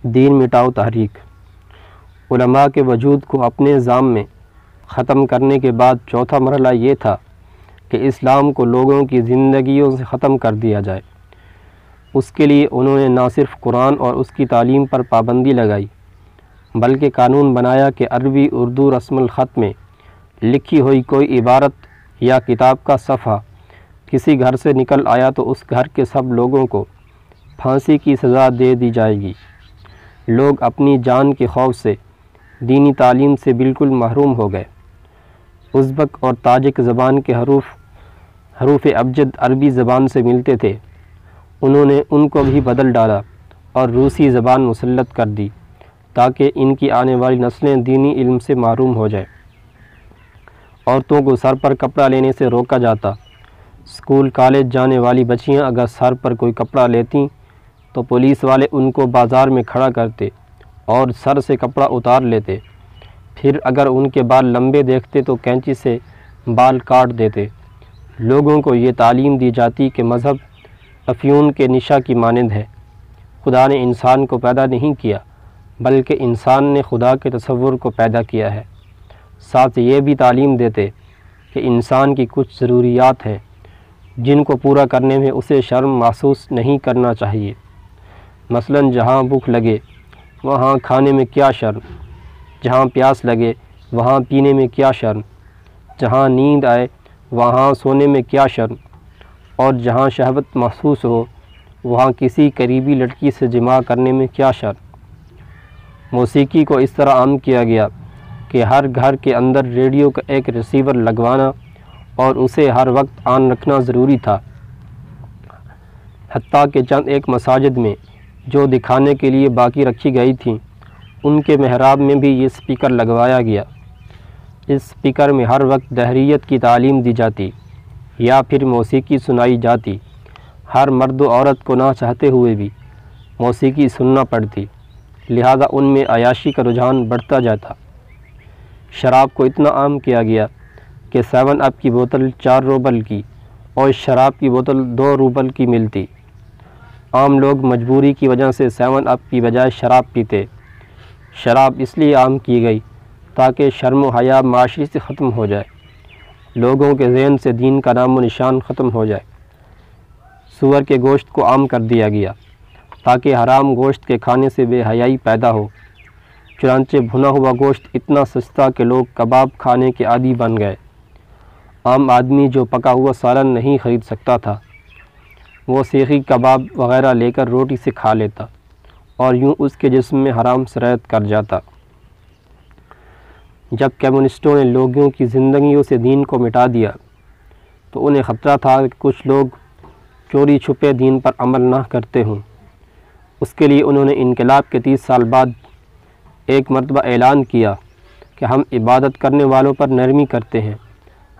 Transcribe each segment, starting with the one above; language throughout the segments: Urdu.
دین مٹاؤ تحریک۔ علماء کے وجود کو اپنے نظام میں ختم کرنے کے بعد چوتھا مرحلہ یہ تھا کہ اسلام کو لوگوں کی زندگیوں سے ختم کر دیا جائے۔ اس کے لیے انہوں نے نہ صرف قرآن اور اس کی تعلیم پر پابندی لگائی بلکہ قانون بنایا کہ عربی اردو رسم الخط میں لکھی ہوئی کوئی عبارت یا کتاب کا صفحہ کسی گھر سے نکل آیا تو اس گھر کے سب لوگوں کو پھانسی کی سزا دے دی جائے گی۔ لوگ اپنی جان کے خوف سے دینی تعلیم سے بالکل محروم ہو گئے۔ ازبک اور تاجک زبان کے حروف ابجد عربی زبان سے ملتے تھے، انہوں نے ان کو بھی بدل ڈالا اور روسی زبان مسلط کر دی تاکہ ان کی آنے والی نسلیں دینی علم سے محروم ہو جائیں۔ عورتوں کو سر پر کپڑا لینے سے روکا جاتا۔ اسکول کالج جانے والی بچیاں اگر سر پر کوئی کپڑا لیتیں تو پولیس والے ان کو بازار میں کھڑا کرتے اور سر سے کپڑا اتار لیتے، پھر اگر ان کے بال لمبے دیکھتے تو کینچی سے بال کاٹ دیتے۔ لوگوں کو یہ تعلیم دی جاتی کہ مذہب افیون کے نشہ کی مانند ہے۔ خدا نے انسان کو پیدا نہیں کیا بلکہ انسان نے خدا کے تصور کو پیدا کیا ہے۔ ساتھ یہ بھی تعلیم دیتے کہ انسان کی کچھ ضروریات ہیں جن کو پورا کرنے میں اسے شرم محسوس نہیں کرنا چاہیے۔ مثلا جہاں بھوک لگے وہاں کھانے میں کیا شرم، جہاں پیاس لگے وہاں پینے میں کیا شرم، جہاں نیند آئے وہاں سونے میں کیا شرم، اور جہاں شہوت محسوس ہو وہاں کسی قریبی لڑکی سے جماع کرنے میں کیا شرم۔ موسیقی کو اس طرح عام کیا گیا کہ ہر گھر کے اندر ریڈیو کا ایک ریسیور لگوانا اور اسے ہر وقت آن رکھنا ضروری تھا۔ حتیٰ کہ چند ایک مساجد میں جو دکھانے کے لیے باقی رکھی گئی تھیں ان کے محراب میں بھی یہ سپیکر لگوایا گیا۔ اس سپیکر میں ہر وقت دہریت کی تعلیم دی جاتی یا پھر موسیقی سنائی جاتی۔ ہر مرد و عورت کو نہ چاہتے ہوئے بھی موسیقی سننا پڑتی، لہذا ان میں عیاشی کا رجحان بڑھتا جاتا۔ شراب کو اتنا عام کیا گیا کہ 7 اپ کی بوتل 4 روبل کی اور شراب کی بوتل 2 روبل کی ملتی۔ عام لوگ مجبوری کی وجہ سے 7 اپ کی بجائے شراب پیتے۔ شراب اس لیے عام کی گئی تاکہ شرم و حیا معاشرے سے ختم ہو جائے، لوگوں کے ذہن سے دین کا نام و نشان ختم ہو جائے۔ سور کے گوشت کو عام کر دیا گیا تاکہ حرام گوشت کے کھانے سے بے حیائی پیدا ہو۔ چنانچہ بھنا ہوا گوشت اتنا سستا کہ لوگ کباب کھانے کے عادی بن گئے۔ عام آدمی جو پکا ہوا سالن نہیں خرید سکتا تھا وہ سیخی کباب وغیرہ لے کر روٹی سے کھا لیتا اور یوں اس کے جسم میں حرام سرایت کر جاتا۔ جب کمیونسٹوں نے لوگوں کی زندگیوں سے دین کو مٹا دیا تو انہیں خطرہ تھا کہ کچھ لوگ چوری چھپے دین پر عمل نہ کرتے ہوں۔ اس کے لیے انہوں نے انقلاب کے 30 سال بعد ایک مرتبہ اعلان کیا کہ ہم عبادت کرنے والوں پر نرمی کرتے ہیں،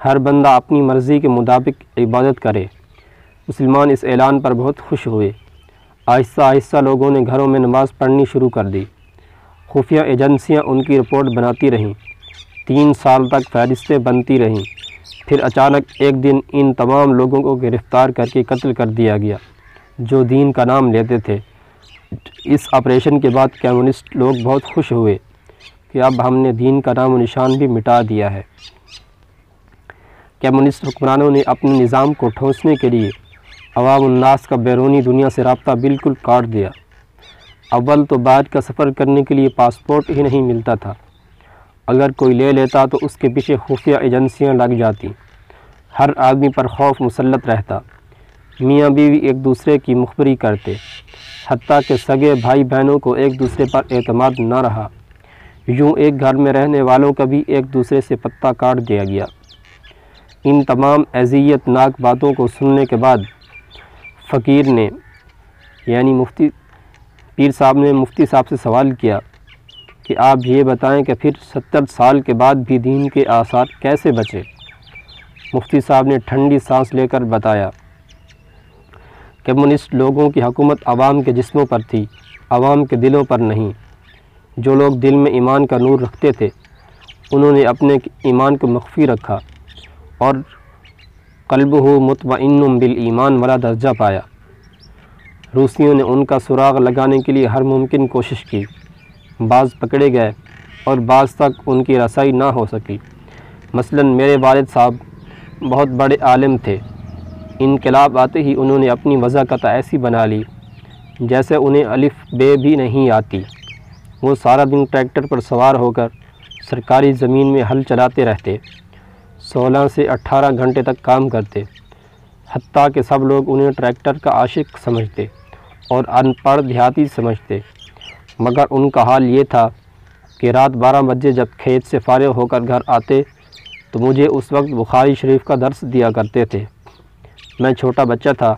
ہر بندہ اپنی مرضی کے مطابق عبادت کرے۔ مسلمان اس اعلان پر بہت خوش ہوئے۔ آہستہ آہستہ لوگوں نے گھروں میں نماز پڑھنی شروع کر دی۔ خفیہ ایجنسیاں ان کی رپورٹ بناتی رہیں، 3 سال تک فہرستیں بنتی رہیں، پھر اچانک ایک دن ان تمام لوگوں کو گرفتار کر کے قتل کر دیا گیا جو دین کا نام لیتے تھے۔ اس آپریشن کے بعد کمیونسٹ لوگ بہت خوش ہوئے کہ اب ہم نے دین کا نام و نشان بھی مٹا دیا ہے۔ کمیونسٹ حکمرانوں نے اپنے نظام کو ٹھونسنے کے لیے عوام الناس کا بیرونی دنیا سے رابطہ بالکل کاٹ دیا۔ اول تو باہر کا سفر کرنے کے لیے پاسپورٹ ہی نہیں ملتا تھا، اگر کوئی لے لیتا تو اس کے پیچھے خفیہ ایجنسیاں لگ جاتی۔ ہر آدمی پر خوف مسلط رہتا، میاں بیوی ایک دوسرے کی مخبری کرتے، حتیٰ کہ سگے بھائی بہنوں کو ایک دوسرے پر اعتماد نہ رہا۔ یوں ایک گھر میں رہنے والوں کا بھی ایک دوسرے سے پتہ کاٹ دیا گیا۔ ان تمام اذیت ناک باتوں کو سننے کے بعد فقیر نے یعنی پیر صاحب نے مفتی صاحب سے سوال کیا کہ آپ یہ بتائیں کہ پھر 70 سال کے بعد بھی دین کے آثار کیسے بچے؟ مفتی صاحب نے ٹھنڈی سانس لے کر بتایا، کمیونسٹ لوگوں کی حکومت عوام کے جسموں پر تھی، عوام کے دلوں پر نہیں۔ جو لوگ دل میں ایمان کا نور رکھتے تھے انہوں نے اپنے ایمان کو مخفی رکھا اور قلبہ مطمئن بالایمان والا درجہ پایا۔ روسیوں نے ان کا سراغ لگانے کے لیے ہر ممکن کوشش کی، بعض پکڑے گئے اور بعض تک ان کی رسائی نہ ہو سکی۔ مثلاً میرے والد صاحب بہت بڑے عالم تھے، انقلاب آتے ہی انہوں نے اپنی وضاحت ایسی بنا لی جیسے انہیں الف بے بھی نہیں آتی۔ وہ سارا دن ٹریکٹر پر سوار ہو کر سرکاری زمین میں ہل چلاتے رہتے، 16 سے 18 گھنٹے تک کام کرتے، حتیٰ کہ سب لوگ انہیں ٹریکٹر کا عاشق سمجھتے اور ان پڑھ دیہاتی سمجھتے۔ مگر ان کا حال یہ تھا کہ رات 12 بجے جب کھیت سے فارغ ہو کر گھر آتے تو مجھے اس وقت بخاری شریف کا درس دیا کرتے تھے۔ میں چھوٹا بچہ تھا۔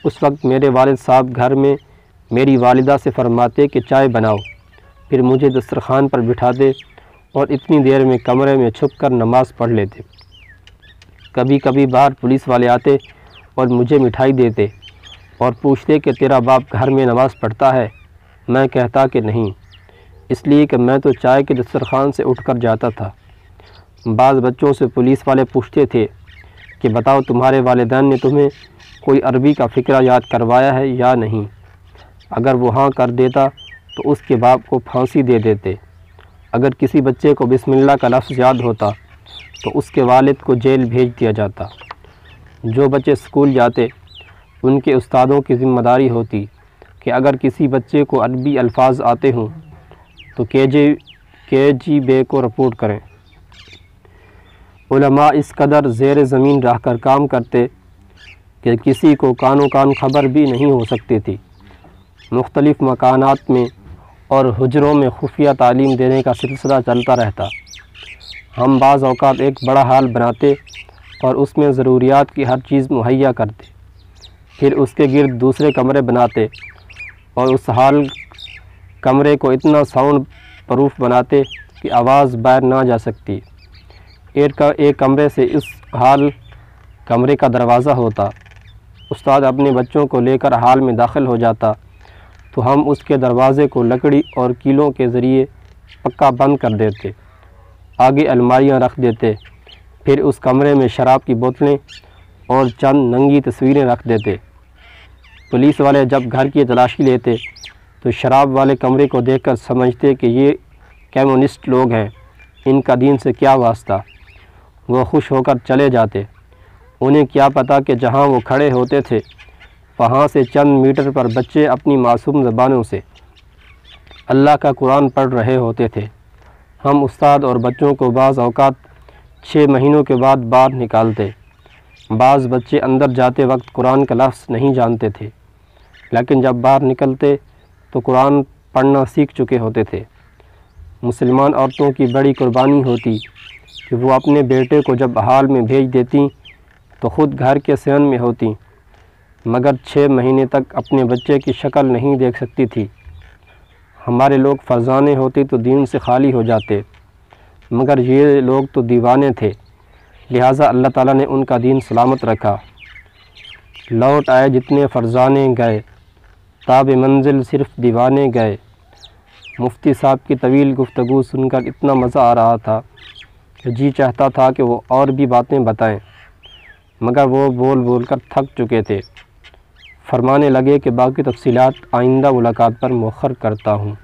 اس وقت میرے والد صاحب گھر میں میری والدہ سے فرماتے کہ چائے بناؤ، پھر مجھے دسترخوان پر بٹھاتے اور اتنی دیر میں کمرے میں چھپ کر نماز پڑھ لیتے۔ کبھی کبھی باہر پولیس والے آتے اور مجھے مٹھائی دیتے اور پوچھتے کہ تیرا باپ گھر میں نماز پڑھتا ہے؟ میں کہتا کہ نہیں، اس لیے کہ میں تو چائے کے دسترخوان سے اٹھ کر جاتا تھا۔ بعض بچوں سے پولیس والے پوچھتے تھے کہ بتاؤ تمہارے والدین نے تمہیں کوئی عربی کا فقرہ یاد کروایا ہے یا نہیں؟ اگر وہ ہاں کر دیتا تو اس کے باپ کو پھانسی دے دیتے۔ اگر کسی بچے کو بسم اللہ کا لفظ یاد ہوتا تو اس کے والد کو جیل بھیج دیا جاتا۔ جو بچے اسکول جاتے ان کے استادوں کی ذمہ داری ہوتی کہ اگر کسی بچے کو عربی الفاظ آتے ہوں تو کے جی بے کو رپورٹ کریں۔ علماء اس قدر زیر زمین رہ کر کام کرتے کہ کسی کو کانوں کان خبر بھی نہیں ہو سکتی تھی۔ مختلف مکانات میں اور حجروں میں خفیہ تعلیم دینے کا سلسلہ چلتا رہتا۔ ہم بعض اوقات ایک بڑا ہال بناتے اور اس میں ضروریات کی ہر چیز مہیا کرتے، پھر اس کے گرد دوسرے کمرے بناتے اور اس ہال کمرے کو اتنا ساؤنڈ پروف بناتے کہ آواز باہر نہ جا سکتی۔ ایک کمرے سے اس ہال کمرے کا دروازہ ہوتا۔ استاد اپنے بچوں کو لے کر ہال میں داخل ہو جاتا تو ہم اس کے دروازے کو لکڑی اور کیلوں کے ذریعے پکا بند کر دیتے، آگے الماریاں رکھ دیتے، پھر اس کمرے میں شراب کی بوتلیں اور چند ننگی تصویریں رکھ دیتے۔ پولیس والے جب گھر کی تلاشی لیتے تو شراب والے کمرے کو دیکھ کر سمجھتے کہ یہ کمیونسٹ لوگ ہیں، ان کا دین سے کیا واسطہ۔ وہ خوش ہو کر چلے جاتے۔ انہیں کیا پتہ کہ جہاں وہ کھڑے ہوتے تھے وہاں سے چند میٹر پر بچے اپنی معصوم زبانوں سے اللہ کا قرآن پڑھ رہے ہوتے تھے۔ ہم استاد اور بچوں کو بعض اوقات 6 مہینوں کے بعد باہر نکالتے۔ بعض بچے اندر جاتے وقت قرآن کا لفظ نہیں جانتے تھے، لیکن جب باہر نکلتے تو قرآن پڑھنا سیکھ چکے ہوتے تھے۔ مسلمان عورتوں کی بڑی قربانی ہوتی کہ وہ اپنے بیٹے کو جب حال میں بھیج دیتی تو خود گھر کے صحن میں ہوتی، مگر 6 مہینے تک اپنے بچے کی شکل نہیں دیکھ سکتی تھی۔ ہمارے لوگ فرزانے ہوتے تو دین سے خالی ہو جاتے، مگر یہ لوگ تو دیوانے تھے، لہٰذا اللہ تعالیٰ نے ان کا دین سلامت رکھا۔ لوٹ آئے جتنے فرزانے گئے، تاب منزل صرف دیوانے گئے۔ مفتی صاحب کی طویل گفتگو سن کر اتنا مزہ آ رہا تھا کہ جی چاہتا تھا کہ وہ اور بھی باتیں بتائیں، مگر وہ بول بول کر تھک چکے تھے۔ فرمانے لگے کہ باقی تفصیلات آئندہ ملاقات پر مؤخر کرتا ہوں۔